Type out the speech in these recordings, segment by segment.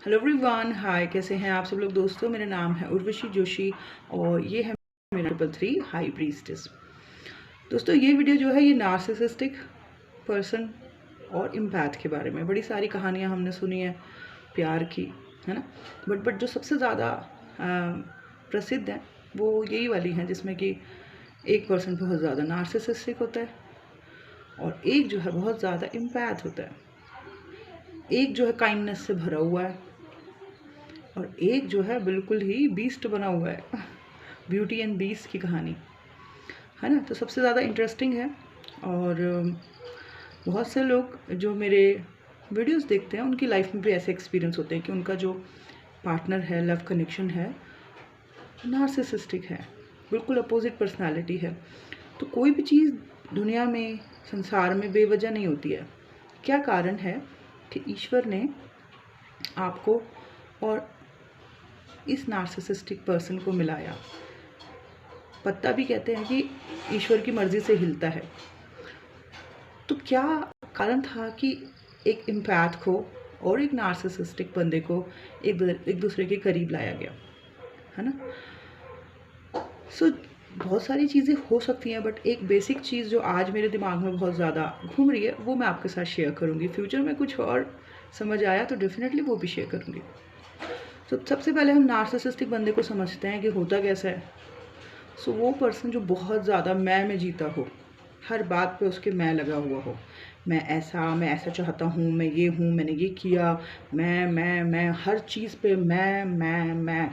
Hello everyone, हाय। कैसे हैं आप सब लोग दोस्तों? मेरा नाम है उर्वशी जोशी और ये है मेरा ट्रिपल थ्री हाई प्रीस्टेस। दोस्तों, ये वीडियो जो है ये नार्सिसिस्टिक पर्सन और इम्पैथ के बारे में। बड़ी सारी कहानियाँ हमने सुनी है प्यार की, है ना। बट जो सबसे ज़्यादा प्रसिद्ध हैं वो यही वाली हैं जिसमें कि एक पर्सन बहुत ज़्यादा नार्सिसिस्टिक होता है और एक जो है बहुत ज़्यादा इम्पैथ होता है। एक जो है काइंडनेस से भरा हुआ है और एक जो है बिल्कुल ही बीस्ट बना हुआ है। ब्यूटी एंड बीस्ट की कहानी, है ना। तो सबसे ज़्यादा इंटरेस्टिंग है और बहुत से लोग जो मेरे वीडियोस देखते हैं उनकी लाइफ में भी ऐसे एक्सपीरियंस होते हैं कि उनका जो पार्टनर है, लव कनेक्शन है, नार्सिसिस्टिक है, बिल्कुल अपोजिट पर्सनालिटी है। तो कोई भी चीज़ दुनिया में, संसार में बेवजह नहीं होती है। क्या कारण है कि ईश्वर ने आपको और इस नार्सिसिस्टिक पर्सन को मिलाया। पत्ता भी कहते हैं कि ईश्वर की मर्जी से हिलता है। तो क्या कारण था कि एक इम्पैथ को और एक नार्सिसिस्टिक बंदे को एक दूसरे के करीब लाया गया, है ना। बहुत सारी चीज़ें हो सकती हैं, बट एक बेसिक चीज़ जो आज मेरे दिमाग में बहुत ज़्यादा घूम रही है वो मैं आपके साथ शेयर करूँगी। फ्यूचर में कुछ और समझ आया तो डेफिनेटली वो भी शेयर करूँगी। तो सबसे पहले हम नार्सिसिस्टिक बंदे को समझते हैं कि होता कैसा है। वो पर्सन जो बहुत ज़्यादा मैं में जीता हो, हर बात पे उसके मैं लगा हुआ हो। मैं ऐसा चाहता हूँ, मैं ये हूँ, मैंने ये किया, मैं हर चीज़ पे मैं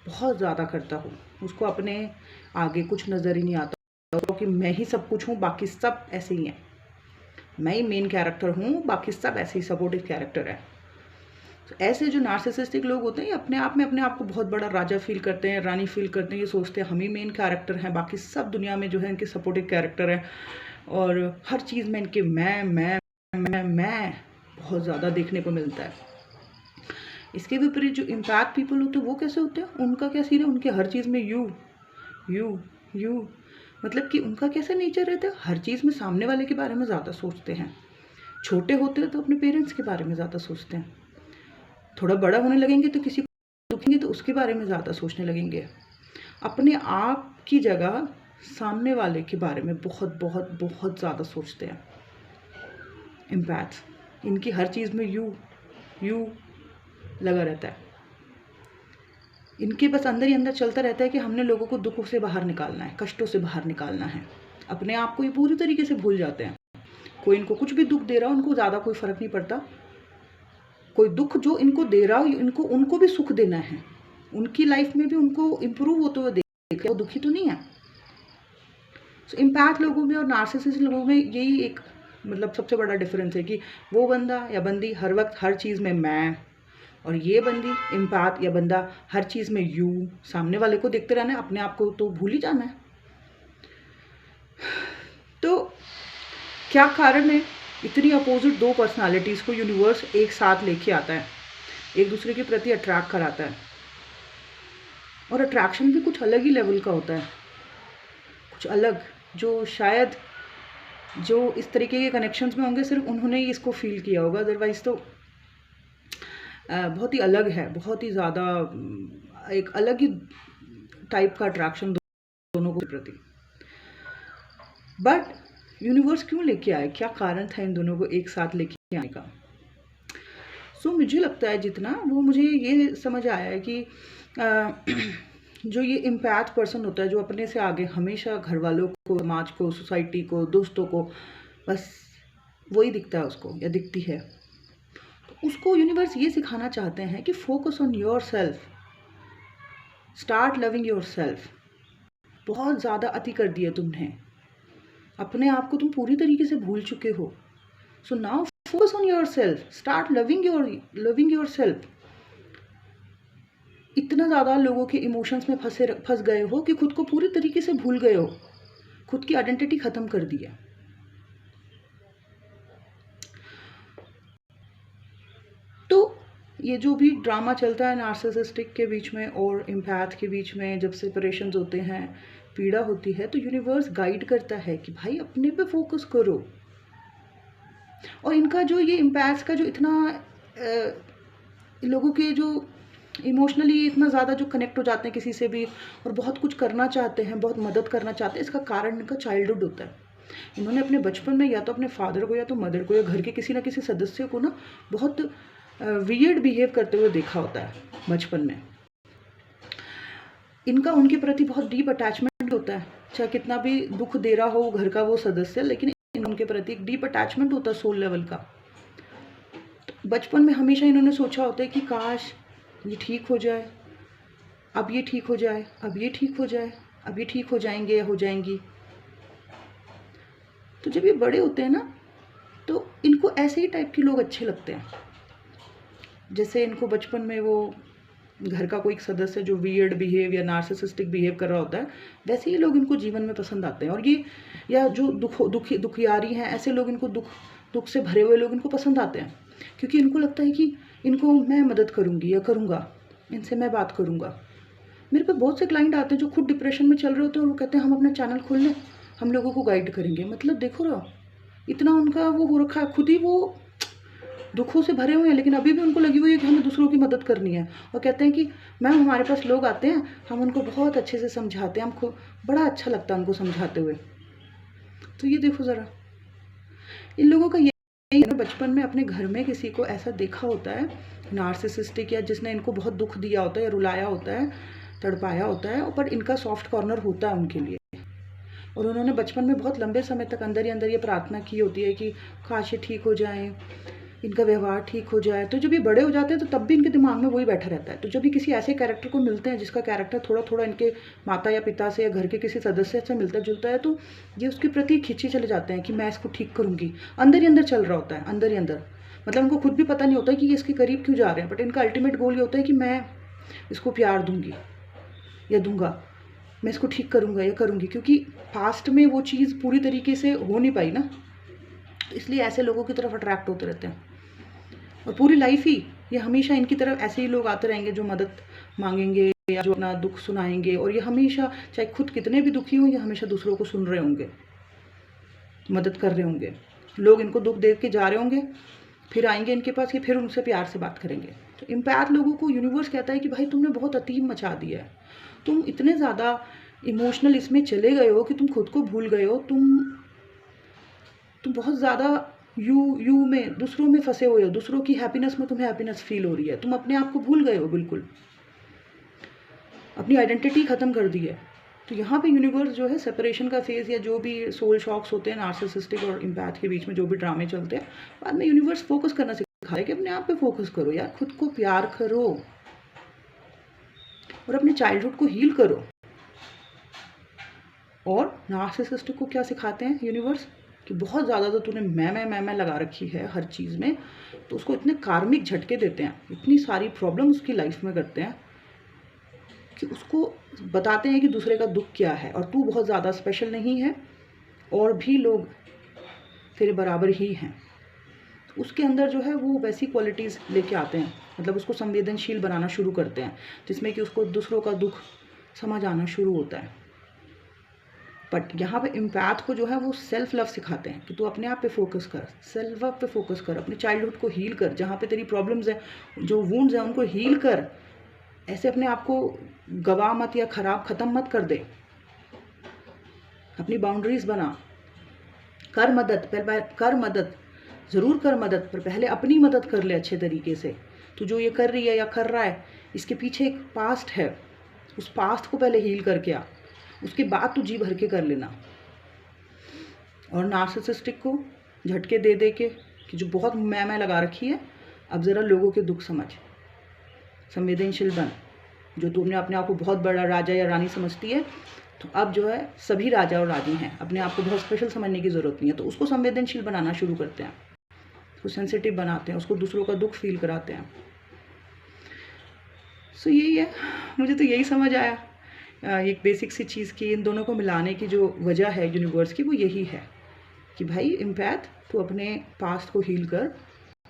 बहुत ज़्यादा करता हूँ। उसको अपने आगे कुछ नज़र ही नहीं आता क्योंकि मैं ही सब कुछ हूँ, बाकी सब ऐसे ही हैं। मैं ही मेन कैरेक्टर हूँ, बाकी सब ऐसे ही सपोर्टिव कैरेक्टर है। तो ऐसे जो नार्सिसिस्टिक लोग होते हैं ये अपने आप को बहुत बड़ा राजा फील करते हैं, रानी फील करते हैं। ये सोचते हैं हम ही मेन कैरेक्टर हैं, बाकी सब दुनिया में जो है इनके सपोर्टिव कैरेक्टर हैं और हर चीज़ में इनके मैं बहुत ज़्यादा देखने को मिलता है। इसके विपरीत जो इम्पैक्ट पीपल होते हैं वो कैसे होते हैं? उनका क्या सीन है? उनके हर चीज़ में यू मतलब कि उनका कैसा नेचर रहता है? हर चीज़ में सामने वाले के बारे में ज़्यादा सोचते हैं। छोटे होते हैं तो अपने पेरेंट्स के बारे में ज़्यादा सोचते हैं। थोड़ा बड़ा होने लगेंगे तो किसी को दुखेंगे तो उसके बारे में ज़्यादा सोचने लगेंगे। अपने आप की जगह सामने वाले के बारे में बहुत बहुत बहुत ज़्यादा सोचते हैं। इम्पैक्ट इनकी हर चीज़ में यू लगा रहता है। इनके बस अंदर ही अंदर चलता रहता है कि हमने लोगों को दुखों से बाहर निकालना है, कष्टों से बाहर निकालना है। अपने आप को ये पूरी तरीके से भूल जाते हैं। कोई इनको कुछ भी दुख दे रहा हो उनको ज़्यादा कोई फ़र्क नहीं पड़ता। कोई दुख जो इनको दे रहा हो उनको भी सुख देना है। उनकी लाइफ में भी उनको इम्प्रूव होते हुए देखा, वो दुखी तो नहीं है। इम्पैक्ट लोगों में और नार्सिसिस्ट लोगों में यही एक मतलब सबसे बड़ा डिफरेंस है कि वो बंदा या बंदी हर वक्त हर चीज़ में मैं, और ये बंदी इम्पैक्ट या बंदा हर चीज़ में यू। सामने वाले को देखते रहना है, अपने आप को तो भूल ही जाना है। तो क्या कारण है इतनी अपोजिट दो पर्सनालिटीज़ को यूनिवर्स एक साथ लेके आता है, एक दूसरे के प्रति अट्रैक्ट कराता है। और अट्रैक्शन भी कुछ अलग ही लेवल का होता है, कुछ अलग, जो शायद जो इस तरीके के कनेक्शंस में होंगे सिर्फ उन्होंने ही इसको फील किया होगा। अदरवाइज़ तो बहुत ही अलग है, बहुत ही ज़्यादा एक अलग ही टाइप का अट्रैक्शन दोनों के प्रति। बट यूनिवर्स क्यों लेके आए? क्या कारण था इन दोनों को एक साथ लेके आने का? मुझे लगता है जितना वो मुझे ये समझ आया है कि जो ये इम्पैथ पर्सन होता है जो अपने से आगे हमेशा घर वालों को, समाज को, सोसाइटी को, दोस्तों को, बस वही दिखता है उसको या दिखती है। तो उसको यूनिवर्स ये सिखाना चाहते हैं कि focus on your self, start loving your self. बहुत ज़्यादा अति कर दिया तुमने, अपने आप को तुम पूरी तरीके से भूल चुके हो। So now focus on your self, start loving your self. इतना ज़्यादा लोगों के इमोशंस में फंस गए हो कि खुद को पूरी तरीके से भूल गए हो, खुद की आइडेंटिटी ख़त्म कर दी है। तो ये जो भी ड्रामा चलता है नार्सिसिस्टिक के बीच में और इम्पैथ के बीच में, जब सेपरेशंस होते हैं, पीड़ा होती है, तो यूनिवर्स गाइड करता है कि भाई अपने पे फोकस करो। और इनका जो ये इम्पैथ का जो इतना लोगों के जो इमोशनली इतना ज़्यादा जो कनेक्ट हो जाते हैं किसी से भी और बहुत कुछ करना चाहते हैं, बहुत मदद करना चाहते हैं, इसका कारण इनका चाइल्डहुड होता है। इन्होंने अपने बचपन में या तो अपने फादर को या तो मदर को या घर के किसी ना किसी सदस्य को ना बहुत वियर्ड बिहेव करते हुए देखा होता है बचपन में। इनका उनके प्रति बहुत डीप अटैचमेंट होता है, चाहे कितना भी दुख दे रहा हो घर का वो सदस्य, लेकिन उनके प्रति एक डीप अटैचमेंट होता है सोल लेवल का। तो बचपन में हमेशा इन्होंने सोचा होता है कि काश ये ठीक हो जाए, अब ये ठीक हो जाए, अब ये ठीक हो जाए, अब ये ठीक हो जाएंगे या हो जाएंगी। तो जब ये बड़े होते हैं ना, तो इनको ऐसे ही टाइप के लोग अच्छे लगते हैं। जैसे इनको बचपन में वो घर का कोई सदस्य जो वियर्ड बिहेव या नार्सिसिस्टिक बिहेव कर रहा होता है, वैसे ही लोग इनको जीवन में पसंद आते हैं। और ये या जो दुखियारी हैं, ऐसे लोग, इनको दुख से भरे हुए लोग इनको पसंद आते हैं, क्योंकि इनको लगता है कि इनको मैं मदद करूँगी या करूँगा, इनसे मैं बात करूँगा। मेरे पे बहुत से क्लाइंट आते हैं जो खुद डिप्रेशन में चल रहे होते हैं और वो कहते हैं हम अपना चैनल खोल लें, हम लोगों को गाइड करेंगे। मतलब देखो रहा, इतना उनका वो हो रखा है, खुद ही वो दुखों से भरे हुए हैं, लेकिन अभी भी उनको लगी हुई है कि हमें दूसरों की मदद करनी है। और कहते हैं कि मैम हमारे पास लोग आते हैं, हम उनको बहुत अच्छे से समझाते हैं, हमको बड़ा अच्छा लगता है उनको समझाते हुए। तो ये देखो ज़रा, इन लोगों का यही है, बचपन में अपने घर में किसी को ऐसा देखा होता है नार्सिसिस्टिक, या जिसने इनको बहुत दुख दिया होता है या रुलाया होता है, तड़पाया होता है, पर इनका सॉफ्ट कॉर्नर होता है उनके लिए। और उन्होंने बचपन में बहुत लंबे समय तक अंदर ही अंदर ये प्रार्थना की होती है कि काश ये ठीक हो जाए, इनका व्यवहार ठीक हो जाए। तो जब ये बड़े हो जाते हैं तो तब भी इनके दिमाग में वही बैठा रहता है। तो जब ये किसी ऐसे कैरेक्टर को मिलते हैं जिसका कैरेक्टर थोड़ा थोड़ा इनके माता या पिता से या घर के किसी सदस्य से मिलता जुलता है, तो ये उसके प्रति खींचे चले जाते हैं कि मैं इसको ठीक करूँगी। अंदर ही अंदर चल रहा होता है, अंदर ही अंदर। मतलब उनको खुद भी पता नहीं होता कि ये इसके करीब क्यों जा रहे हैं, बट इनका अल्टीमेट गोल ये होता है कि मैं इसको प्यार दूंगी या दूंगा, मैं इसको ठीक करूँगा या करूँगी, क्योंकि पास्ट में वो चीज़ पूरी तरीके से हो नहीं पाई ना, इसलिए ऐसे लोगों की तरफ अट्रैक्ट होते रहते हैं। और पूरी लाइफ ही ये हमेशा इनकी तरफ ऐसे ही लोग आते रहेंगे जो मदद मांगेंगे या जो अपना दुख सुनाएंगे। और ये हमेशा, चाहे खुद कितने भी दुखी हों, ये हमेशा दूसरों को सुन रहे होंगे, मदद कर रहे होंगे। लोग इनको दुख दे के जा रहे होंगे, फिर आएंगे इनके पास कि फिर उनसे प्यार से बात करेंगे। तो इम्पैथ लोगों को यूनिवर्स कहता है कि भाई तुमने बहुत अतीम मचा दिया है, तुम इतने ज़्यादा इमोशनल इसमें चले गए हो कि तुम खुद को भूल गए हो, तुम बहुत ज़्यादा यू में, दूसरों में फंसे हुए हो, दूसरों की हैप्पीनेस में तुम्हें हैप्पीनेस फील हो रही है, तुम अपने आप को भूल गए हो, बिल्कुल अपनी आइडेंटिटी ख़त्म कर दी है। तो यहाँ पे यूनिवर्स जो है सेपरेशन का फेज़ या जो भी सोल शॉक्स होते हैं नार्सिसिस्टिक और इम्पैथ के बीच में जो भी ड्रामे चलते हैं, बाद में यूनिवर्स फोकस करना सिखा है कि अपने आप पे फोकस करो यार, खुद को प्यार करो और अपने चाइल्डहुड को हील करो। और नार्सिसिस्टिक को क्या सिखाते हैं यूनिवर्स कि बहुत ज़्यादा तो तूने मैं लगा रखी है हर चीज़ में, तो उसको इतने कार्मिक झटके देते हैं, इतनी सारी प्रॉब्लम उसकी लाइफ में करते हैं कि उसको बताते हैं कि दूसरे का दुख क्या है और तू बहुत ज़्यादा स्पेशल नहीं है और भी लोग तेरे बराबर ही हैं। उसके अंदर जो है वो वैसी क्वालिटीज़ लेके आते हैं, मतलब उसको संवेदनशील बनाना शुरू करते हैं, जिसमें कि उसको दूसरों का दुख समझ आना शुरू होता है। बट यहाँ पे इम्पैथ को जो है वो सेल्फ लव सिखाते हैं कि तू अपने आप पे फोकस कर, सेल्फ लव पे फोकस कर, अपने चाइल्डहुड को हील कर, जहाँ पे तेरी प्रॉब्लम्स हैं, जो वुंड्स हैं उनको हील कर। ऐसे अपने आप को गवा मत या ख़त्म मत कर दे, अपनी बाउंड्रीज बना, कर मदद, पहले कर मदद, ज़रूर कर मदद, पर पहले अपनी मदद कर ले अच्छे तरीके से। तू जो ये कर रही है या कर रहा है, इसके पीछे एक पास्ट है, उस पास्ट को पहले हील करके आ, उसके बाद तू जी भर के कर लेना। और नार्सिसिस्टिक को झटके दे दे के कि जो बहुत मैं लगा रखी है, अब ज़रा लोगों के दुख समझ, संवेदनशील बन। जो तुमने अपने आप को बहुत बड़ा राजा या रानी समझती है, तो अब जो है सभी राजा और रानी हैं, अपने आप को बहुत स्पेशल समझने की ज़रूरत नहीं है। तो उसको संवेदनशील बनाना शुरू करते हैं, उसको सेंसिटिव बनाते हैं, उसको दूसरों का दुख फील कराते हैं। सो यही है, मुझे तो यही समझ आया। एक बेसिक सी चीज़ की इन दोनों को मिलाने की जो वजह है यूनिवर्स की, वो यही है कि भाई इम्पैथ, तू अपने पास्ट को हील कर,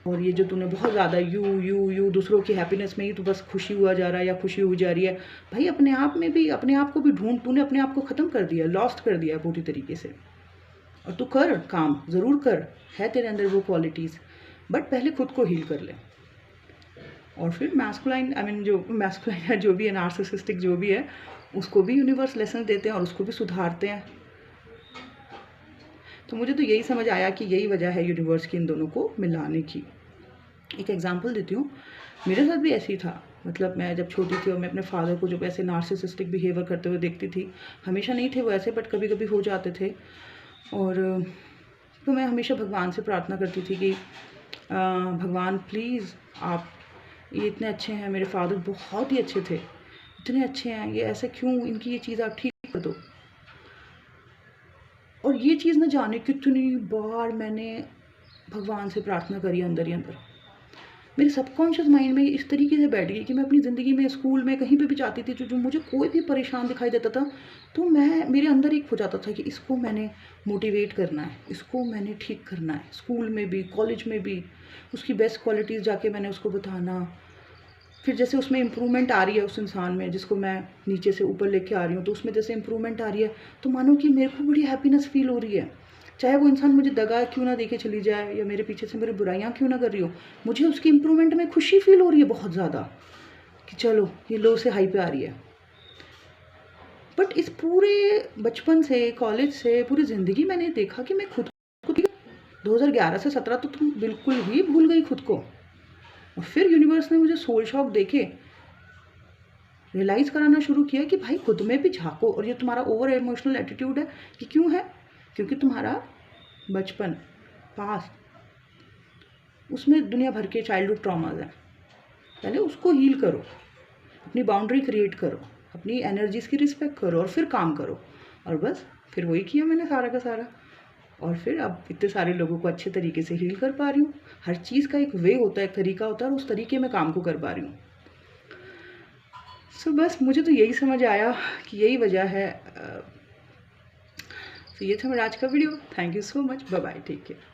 और ये जो तूने बहुत ज़्यादा यू दूसरों की हैप्पीनेस में ही तू बस खुशी हुआ जा रहा है या खुशी हुई जा रही है, भाई अपने आप में भी, अपने आप को भी ढूंढ, तूने अपने आप को ख़त्म कर दिया, लॉस्ट कर दिया पूरी तरीके से। और तू कर काम, ज़रूर कर, है तेरे अंदर वो क्वालिटीज़, बट पहले खुद को हील कर ले। और फिर मैस्कुलाइन जो मैस्कुलाइन है, जो भी है नार्सिसिस्टिक जो भी है, उसको भी यूनिवर्स लेसन देते हैं और उसको भी सुधारते हैं। तो मुझे तो यही समझ आया कि यही वजह है यूनिवर्स की इन दोनों को मिलाने की। एक एग्जांपल देती हूँ, मेरे साथ भी ऐसी था। मतलब मैं जब छोटी थी और मैं अपने फादर को जब ऐसे नार्सिसिस्टिक बिहेवियर करते हुए देखती थी, हमेशा नहीं थे वो ऐसे, बट कभी कभी हो जाते थे। और तो मैं हमेशा भगवान से प्रार्थना करती थी कि भगवान प्लीज़, आप ये इतने अच्छे हैं, मेरे फादर बहुत ही अच्छे थे, इतने अच्छे हैं, ये ऐसे क्यों, इनकी ये चीज़ आप ठीक कर दो। और ये चीज़ न जाने कितनी बार मैंने भगवान से प्रार्थना करी अंदर ही अंदर। मेरे सबकॉन्शियस माइंड में इस तरीके से बैठ गई कि मैं अपनी ज़िंदगी में, स्कूल में, कहीं पे भी जाती थी, जो मुझे कोई भी परेशान दिखाई देता था, तो मैं, मेरे अंदर एक हो जाता था कि इसको मैंने मोटिवेट करना है, इसको मैंने ठीक करना है। स्कूल में भी, कॉलेज में भी उसकी बेस्ट क्वालिटीज़ जाके मैंने उसको बताना। फिर जैसे उसमें इम्प्रूवमेंट आ रही है उस इंसान में, जिसको मैं नीचे से ऊपर लेके आ रही हूँ, तो उसमें जैसे इम्प्रूवमेंट आ रही है, तो मानो कि मेरे को बड़ी हैप्पीनेस फील हो रही है। चाहे वो इंसान मुझे दगा क्यों ना देके चली जाए, या मेरे पीछे से मेरी बुराइयाँ क्यों ना कर रही हो, मुझे उसकी इम्प्रूवमेंट में खुशी फील हो रही है बहुत ज़्यादा, कि चलो ये लो से हाई पे आ रही है। बट इस पूरे बचपन से, कॉलेज से, पूरी ज़िंदगी मैंने देखा कि मैं खुद 2011 से 17 तो तुम बिल्कुल ही भूल गई खुद को। और फिर यूनिवर्स ने मुझे सोल शॉक देके रियलाइज़ कराना शुरू किया कि भाई खुद में भी झाँको। और ये तुम्हारा ओवर इमोशनल एटीट्यूड है, कि क्यों है, क्योंकि तुम्हारा बचपन, पास्ट, उसमें दुनिया भर के चाइल्डहुड ट्रॉमाज हैं। पहले उसको हील करो, अपनी बाउंड्री क्रिएट करो, अपनी एनर्जीज़ की रिस्पेक्ट करो, और फिर काम करो। और बस फिर वही किया मैंने सारा का सारा। और फिर अब इतने सारे लोगों को अच्छे तरीके से हील कर पा रही हूँ। हर चीज़ का एक वे होता है, एक तरीका होता है, और उस तरीके में काम को कर पा रही हूँ। सो बस मुझे तो यही समझ आया कि यही वजह है। तो ये था मेरा आज का video. Thank you so much. Bye bye, take care.